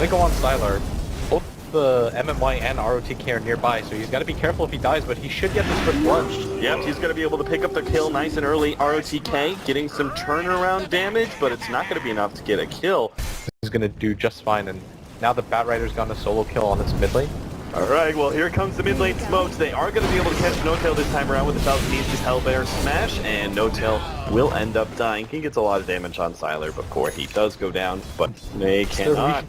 gonna go on Styler. Both the MMY and ROTK are nearby, so he's gotta be careful if he dies, but he should get this first lunch. Yep, he's gonna be able to pick up the kill nice and early. ROTK getting some turnaround damage, but it's not gonna be enough to get a kill. He's gonna do just fine, and now the Bat Rider's gotten a solo kill on his mid lane. Alright, well here comes the mid lane smokes. They are going to be able to catch No-Tail this time around with the Falcon needs his Hellbear smash, and No-Tail will end up dying. He gets a lot of damage on Sylar before he does go down, but they cannot.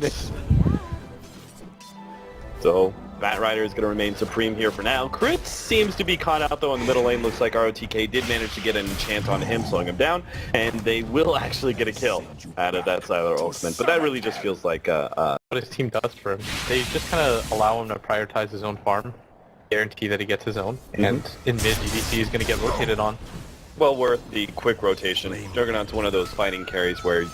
So, Bat Rider is going to remain supreme here for now. Crit seems to be caught out though in the middle lane. Looks like ROTK did manage to get an enchant on him, slowing him down, and they will actually get a kill out of that Sylar ultimate. But that really just feels like what his team does for him. They just kind of allow him to prioritize his own farm, guarantee that he gets his own, and in mid, GDC is going to get rotated on. well worth the quick rotation. Juggernaut's one of those fighting carries where...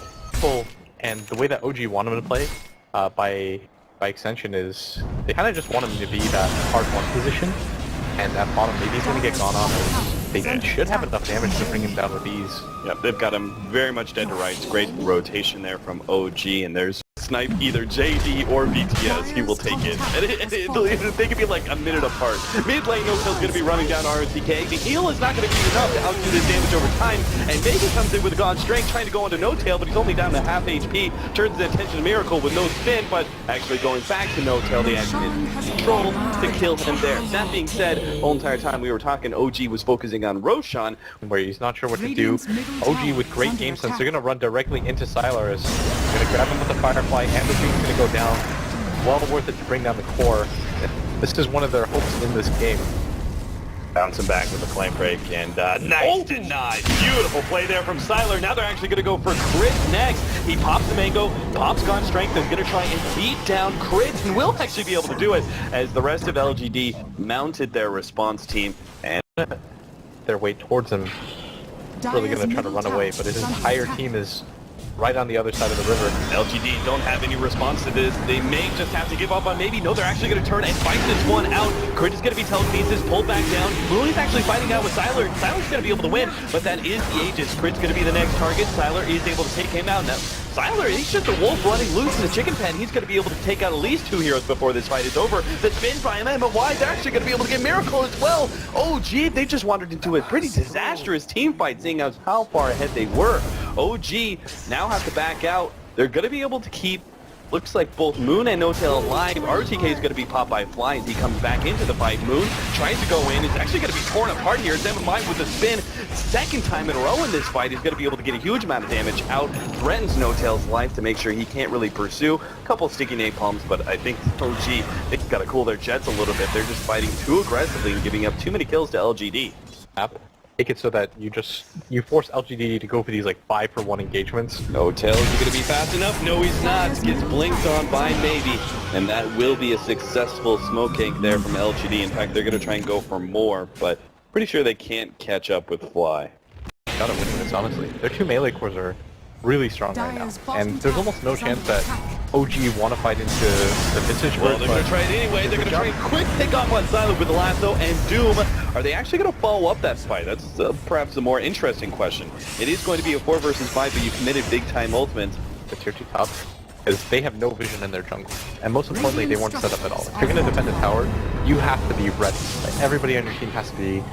And the way that OG want him to play, by extension, is they kind of just want him to be that hard one position, and at bottom maybe he's going to get gone on, and they should have enough damage to bring him down with ease. Yep, they've got him very much dead to rights. Great rotation there from OG, and there's snipe either JD or BTS, he will take it. And they could be like a minute apart. Mid lane, No-Tail's going to be running down ROTK. The heal is not going to be enough to outdo this damage over time, and Vega comes in with God's Strength trying to go into No-Tail, but he's only down to half HP. Turns his attention to Miracle with no spin, but actually going back to No-Tail, the action is controlled to kill him there. That being said, the whole entire time we were talking, OG was focusing on Roshan, where he's not sure what to do. OG with great game sense, they're going to run directly into Sylar. They're going to grab him with the Firefly, and the Dream's going to go down. Well worth it to bring down the core. This is one of their hopes in this game. Bouncing back with the flame break, and nice denied. Beautiful play there from Sylar. Now they're actually going to go for Crit next. He pops the mango, pops God's Strength, and going to try and beat down Crit, and will actually be able to do it as the rest of LGD mounted their response team, and their way towards him. Really going to try to run away, but his entire team is right on the other side of the river. LGD don't have any response to this. They may just have to give up on maybe. No, they're actually going to turn and fight this one out. Crit is going to be telekinesis, pulled back down. Mooney's actually fighting out with Sylar. Sylar's going to be able to win, but that is the Aegis. Crit's going to be the next target. Sylar is able to take him out. Now, Sylar, he's just a wolf running loose in the chicken pen. He's going to be able to take out at least 2 heroes before this fight is over. The spin by MMY, they're actually going to be able to get Miracle as well. OG, they just wandered into a pretty disastrous team fight, seeing as how far ahead they were. OG now have to back out. They're going to be able to keep, looks like both Moon and No-Tail alive. RTK is going to be popped by a fly as he comes back into the fight. Moon tries to go in. It's actually going to be torn apart here. MMY with the spin. Second time in a row in this fight. He's going to be able to get a huge amount of damage out. Threatens No-Tail's life to make sure he can't really pursue. A couple sticky napalms, but I think OG, they've got to cool their jets a little bit. They're just fighting too aggressively and giving up too many kills to LGD. Make it so that you force LGD to go for these like 5-for-1 engagements. No-Tail, is he going to be fast enough? No, he's not. Gets blinked on by maybe, and that will be a successful smoke gank there from LGD. In fact, they're going to try and go for more, but pretty sure they can't catch up with Fly. Gotta win this, honestly. Their 2 melee cores are really strong right now, and there's almost no chance that OG want to fight into the vintage. Well, they're going to try it anyway. They're going to try a quick pick off on Sylar with the lasso and Doom. Are they actually going to follow up that fight? That's perhaps a more interesting question. It is going to be a 4 versus 5, but you committed big time ultimates. The tier 2 top, because they have no vision in their jungle, and most importantly, they weren't set up at all. If you're going to defend the tower, you have to be ready. Like, everybody on your team has to be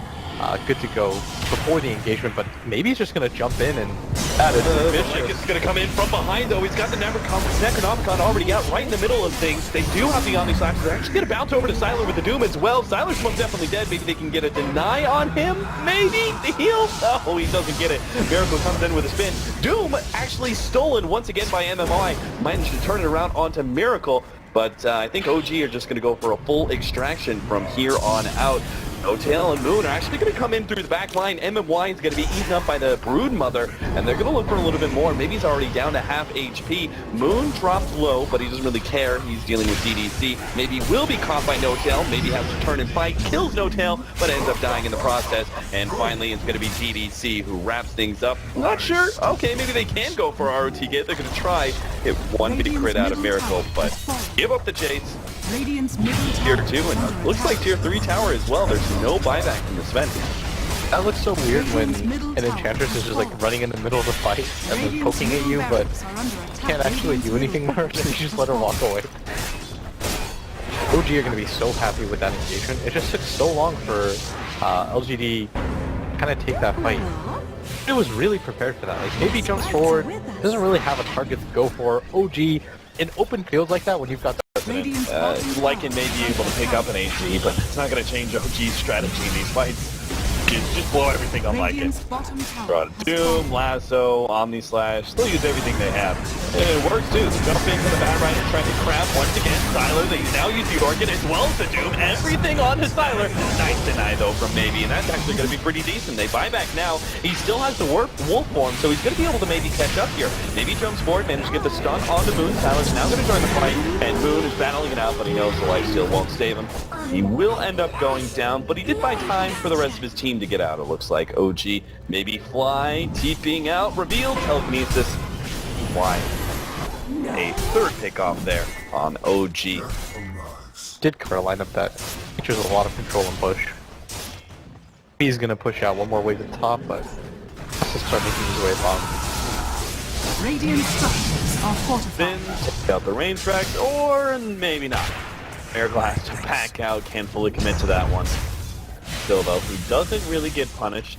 good to go before the engagement, but maybe he's just going to jump in and... That is vicious. It's going to come in from behind, though. He's got the Necronomicon already out right in the middle of things. They do have the Omni Slashes. They're actually going to bounce over to Sylar with the Doom as well. Sylar's most definitely dead. Maybe they can get a deny on him? Maybe? The heal? Oh, he doesn't get it. Miracle comes in with a spin. Doom actually stolen once again by MMI. Managed to turn it around onto Miracle, but I think OG are just going to go for a full extraction from here on out. No-Tail and Moon are actually going to come in through the back line. MMY is going to be eaten up by the Brood Mother, and they're going to look for a little bit more. Maybe he's already down to half HP. Moon dropped low, but he doesn't really care. He's dealing with DDC. Maybe will be caught by No-Tail. Maybe has to turn and fight. Kills No-Tail, but ends up dying in the process. And finally, it's going to be DDC who wraps things up. Not sure. Okay, maybe they can go for ROTK. They're going to try. Hit one big crit out of Miracle, but give up the chase. Tier 2, and looks like Tier 3 tower as well. There's no buyback from the Sven. That looks so weird when an Enchantress is just like running in the middle of the fight and then poking at you, but can't actually do anything more, so you just let her walk away. OG are going to be so happy with that engagement. It just took so long for LGD kind of take that fight. It was really prepared for that. Like, maybe jumps forward, doesn't really have a target to go for. OG, in open fields like that, when you've got the Lycan may be able to pick up an HG, but it's not going to change OG's strategy in these fights. Just blow everything on Lycan. Doom, Lasso, Omni Slash, they'll use everything they have. And it works too. The jumping for the Bad Rider, trying to crap once again. Sylar, they now use the Orchid as well as the Doom. Everything on to Sylar. Nice deny though from Maybe, and that's actually going to be pretty decent. They buy back now. He still has the Wolf form, so he's going to be able to maybe catch up here. Maybe jumps forward, managed to get the stun on the Moon. Sylar's now going to join the fight, and Moon is battling it out, but he knows the life steal won't save him. He will end up going down, but he did buy time for the rest of his team to get out. It looks like OG, maybe Fly, TPing out, revealed, telekinesis, Fly. A third pickoff there on OG. did cover a lineup that features a lot of control and push. He's gonna push out one more wave at the top, but just start making his way bottom. Radiant structures are fortified. Then take out the range tracks, or maybe not. Miracle has to back out, can't fully commit to that one. Still though, he doesn't really get punished.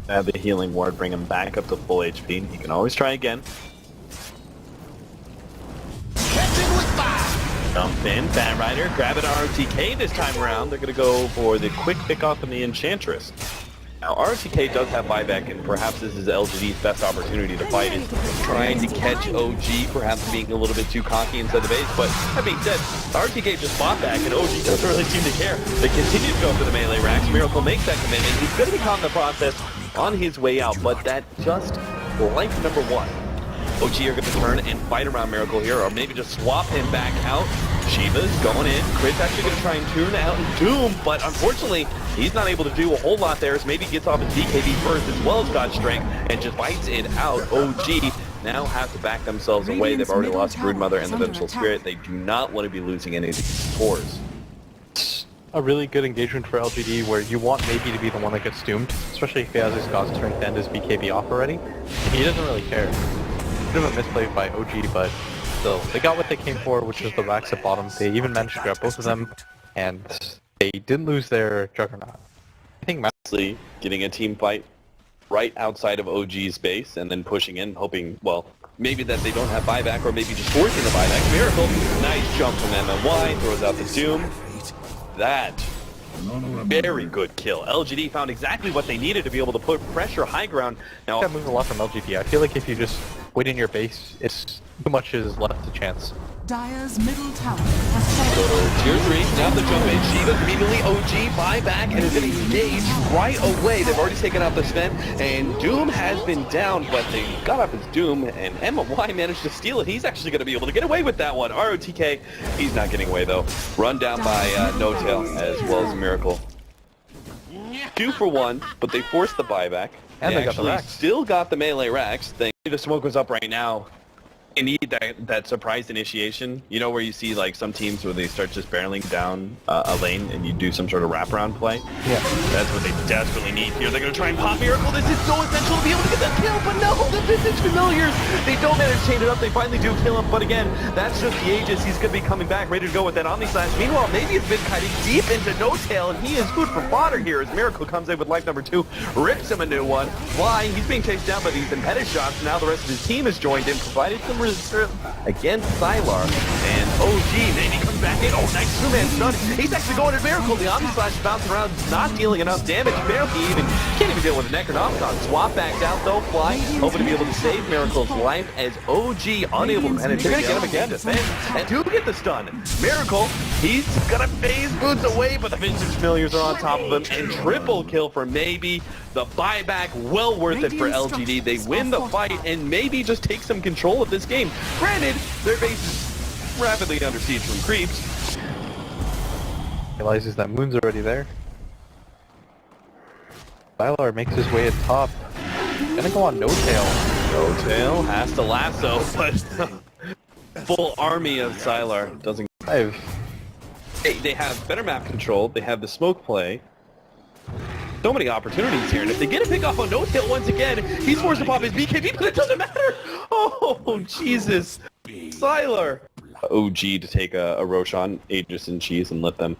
Have the healing ward bring him back up to full HP. He can always try again. Jump in, Bad Rider, grab an ROTK this time around. They're going to go for the quick pick off of the Enchantress. Now, ROTK does have buyback, and perhaps this is LGD's best opportunity to fight, is trying to catch OG, perhaps being a little bit too cocky inside the base. But that being said, ROTK just bought back, and OG doesn't really seem to care. They continue to go for the melee racks. Miracle makes that commitment. He's going to be caught in the process on his way out, but that just life number one. OG are going to turn and fight around Miracle here, or maybe just swap him back out. Shiva's going in. Crit's actually going to try and tune out Doom, but unfortunately, he's not able to do a whole lot there, as maybe gets off his DKB first as well as God's Strength, and just fights it out. OG now have to back themselves away. They've already lost Broodmother and the Vengeful Spirit. They do not want to be losing any of these cores. A really good engagement for LGD where you want maybe to be the one that gets doomed, especially if he has his God's Strength and his BKB off already. He doesn't really care. Bit of a misplay by OG, but still, they got what they came for, which was the racks at bottom. They even managed to grab both of them, and they didn't lose their Juggernaut. I think Honestly, getting a team fight right outside of OG's base and then pushing in, hoping, well, maybe that they don't have buyback, or maybe just forcing the buyback. Miracle, nice jump from MMY, throws out the Doom. That, very good kill. LGD found exactly what they needed to be able to put pressure high ground. Now, that moves a lot from LGD. I feel like if you just wait in your base, it's too much is left to chance. Dire's middle tower has go fallen. to tier 3, now the jump in. Shiva immediately OG buyback and is going to engage right away. They've already taken out the Sven, and Doom has been down, but they got up his Doom, and MY managed to steal it. He's actually going to be able to get away with that one. ROTK, he's not getting away though. Run down by No Tail as well as Miracle. 2 for 1, but they forced the buyback. And they got the actually racks. still got the melee racks. The smoke was up right now. They need that surprise initiation, you know, where you see like some teams where they start just barreling down a lane and you do some sort of wraparound play. Yeah. That's what they desperately need here. They're going to try and pop Miracle. This is so essential to be able to get that kill, but no, the Vintage Familiars, they don't manage to chain it up. They finally do kill him, but again, that's just the Aegis. He's going to be coming back, ready to go with that Omni Slash. Meanwhile, maybe it's been kiting deep into No Tail, and he is food for fodder here as Miracle comes in with life number 2, rips him a new one. Why? He's being chased down by these impeded shots. Now the rest of his team has joined in, provided some reserve against Sylar, and OG maybe comes back in. Oh, nice two-man stun. He's actually going to Miracle. The Omni Slash bouncing around, not dealing enough damage. Barely can't even deal with the Necronomicon. Swap back out though, Fly, hoping to be able to save Miracle's life as OG unable to penetrate. They're gonna get him again, defend, and do get the stun. Miracle, he's gonna phase boots away, but the Vintage Familiars are on top of him, and triple kill for Maybe. The buyback, well worth it for LGD. They win the fight and maybe just take some control of this game. Granted, their base is rapidly under siege from creeps. Realizes that Moon's already there. Sylar makes his way at top. Gonna go on No Tail. No Tail has to lasso, but full army of Sylar doesn't. They have better map control. They have the smoke play. So many opportunities here, and if they get a pick off on No Tail once again, he's forced to pop his BKB, but it doesn't matter! Oh, Jesus! Siler. OG to take a Roshan, Aegis, and Cheese and let them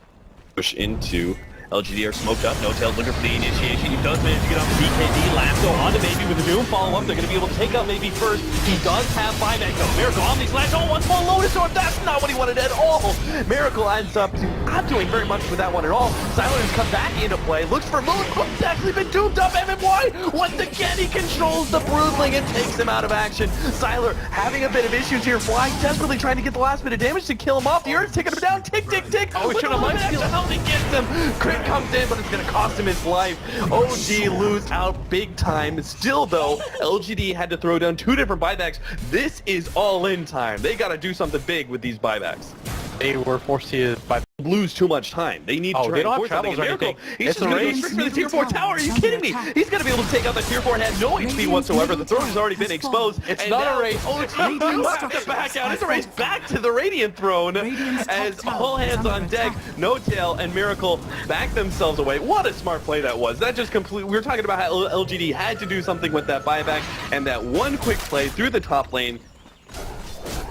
push into LGD are smoked up. No Tails looking for the initiation. He does manage to get off the BKB. Lasso onto Maybe with the Doom follow-up. They're going to be able to take out Maybe first. He does have buyback though. Miracle on these last. Oh, one full Lotus Orb. That's not what he wanted at all. Miracle ends up not doing very much with that one at all. Siler has come back into play. Looks for Moon. He's actually been doomed up. MMY. Once again, he controls the Broodling and takes him out of action. Siler having a bit of issues here. Fly desperately trying to get the last bit of damage to kill him off. The Earth's taking him down. Tick, tick, tick. Oh, he should have life steal. He gets him. Crit comes in, but it's going to cost him his life. OG lose out big time. Still, though, LGD had to throw down 2 different buybacks. This is all-in time. They got to do something big with these buybacks. They were forced to lose too much time. They need to try they don't and have force something. travels or Miracle. anything. He's It's just a going to go race. straight for the tier 4 tower. Are you kidding me? He's going to be able to take out the tier 4 and has no HP whatsoever. The throne has already been exposed. It's And not now a race. OG do have to back out. It's a race back to the Radiant throne as all hands on deck. No Tail and Miracle back themselves away. What a smart play that was. That just completely... We were talking about how LGD had to do something with that buyback, and that one quick play through the top lane.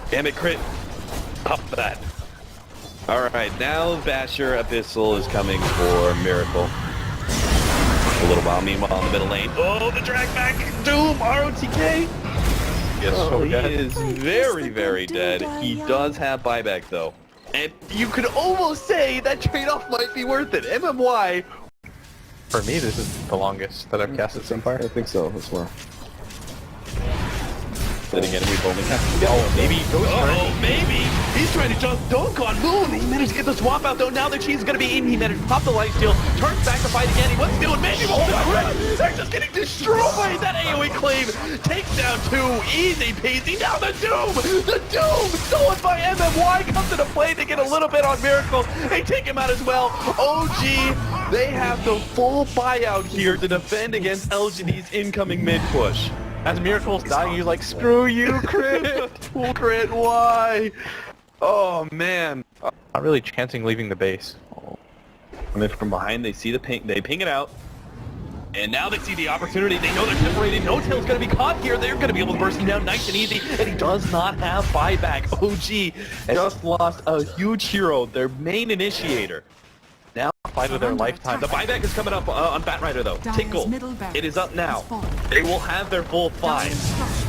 Damn it, crit. Up that. Alright, now Basher Abyssal is coming for Miracle. A little while, meanwhile, in the middle lane. Oh, the drag back! Doom! ROTK! Yes, so He dead. is very, very dead. He does have buyback, though. And you could almost say that trade-off might be worth it. MMY... For me, this is the longest that I've casted so far. I think so as well. Then again, we've only had... Maybe goes maybe! He's trying to just dunk on Moon! He managed to get the swap out, though. Now that she's going to be in, he managed to pop the lifesteal, turns back to fight again. He wants to do it. Maybe won't do it. They're just getting destroyed! That AoE claim takes down 2. Easy peasy. Now the Doom! The Doom! Stolen by MMY comes into play to get a little bit on Miracle. They take him out as well. OG, they have the full buyout here to defend against LGD's incoming mid-push. As Miracle's dying, he's like, screw you, crit! Crit, why? Oh, man. Not really chancing leaving the base. And then from behind, they see the ping, they ping it out. And now they see the opportunity. They know they're separated. No Tail's going to be caught here. They're going to be able to burst him down nice and easy. And he does not have buyback. OG just lost a huge hero, their main initiator. Now, Fight of their lifetime. the buyback is coming up on Batrider, though. Tickle. It is up now. They will have their full 5.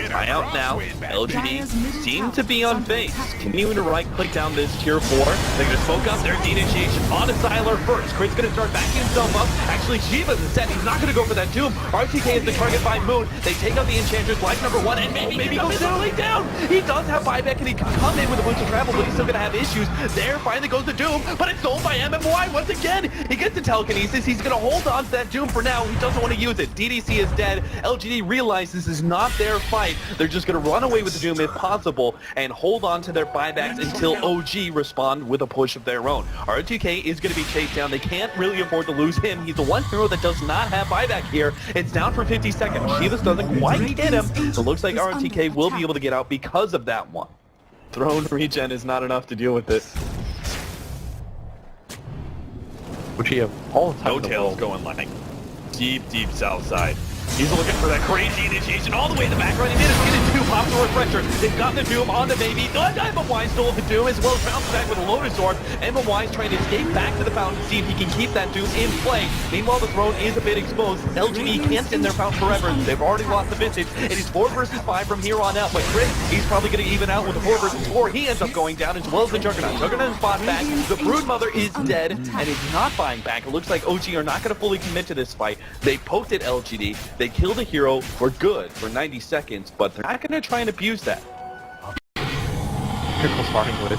Try out now. LGD seem to be on base. Continuing to right-click down this tier 4. They're going to smoke up their initiation on a Siler first. Crit's going to start backing himself up. Actually, Shiva's set. He's not going to go for that Doom. RTK is the target by Moon. They take out the Enchantress, life number 1, and maybe goes literally down. He does have buyback, and he can come in with a boost of travel, but he's still going to have issues. There finally goes the Doom, but it's sold by MMY once again. He gets the telekinesis. He's going to hold on to that Doom for now. He doesn't want to use it. DDC is dead. LGD realizes this is not their fight. They're just going to run away with the Doom if possible and hold on to their buybacks until OG respond with a push of their own. RTK is going to be chased down. They can't really afford to lose him. He's the one hero that does not have buyback here. It's down for 50 seconds. Shivas doesn't quite get him. So it looks like RTK will be able to get out because of that one. Throne regen is not enough to deal with it. Which he have all the time No in the Tail's world. going like deep south side. He's looking for that crazy initiation all the way in the back right. He managed to get it 2 pops to refresher. They've got the Doom on the baby. MMY stole the Doom as well as bounced back with a Lotus Orb. MMY's trying to escape back to the fountain to see if he can keep that Doom in play. Meanwhile, the throne is a bit exposed. LGD can't sit in their fountain forever. They've already lost the vintage. It is 4 versus 5 from here on out. But Chris, he's probably going to even out with a 4 versus 4. He ends up going down as well as the Juggernaut. Juggernaut is bought back. The Broodmother is dead and is not buying back. It looks like OG are not going to fully commit to this fight. They poked at LGD. They killed a hero for good for 90 seconds, but they're not going to try and abuse that. Miracle's starting with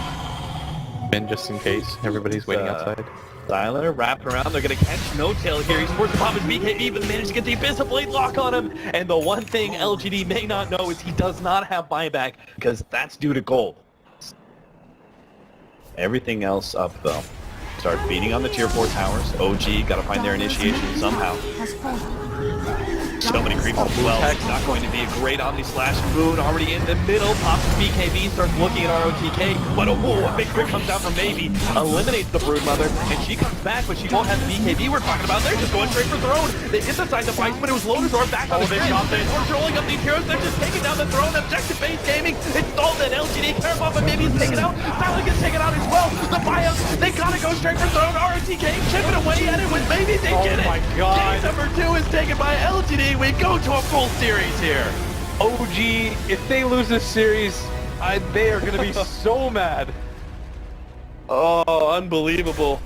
Ben just in case. Everybody's waiting outside. Siler wrapped around. They're going to catch No Tail here. He's forced to pop his BKB, but they managed to get the Abyssal Blade lock on him. And the one thing LGD may not know is he does not have buyback because that's due to gold. Everything else up, though. Start beating on the tier 4 towers. OG got to find their initiation somehow. So many creeps as well. It's not going to be a great Omni Slash. Boone already in the middle. Pops BKB, starts looking at ROTK. But a big crit comes down from Maybe. Eliminates the Broodmother. And she comes back, but she won't have the BKB we're talking about. They're just going straight for Throne. They hit the side device, but it was Lotus back on the big shot. We're rolling up these heroes. They're just taking down the Throne. Objective base gaming. It's stalled at LGD. Caravan, but maybe he's taken out. Silent gets taken out as well. The buyouts, they gotta go straight for Throne. ROTK chipping away at it with Maybe. They get it. Oh my god. Game number 2 is taken by LGD. We go to a full series here. OG, if they lose this series, they are going to be so mad. Oh, unbelievable.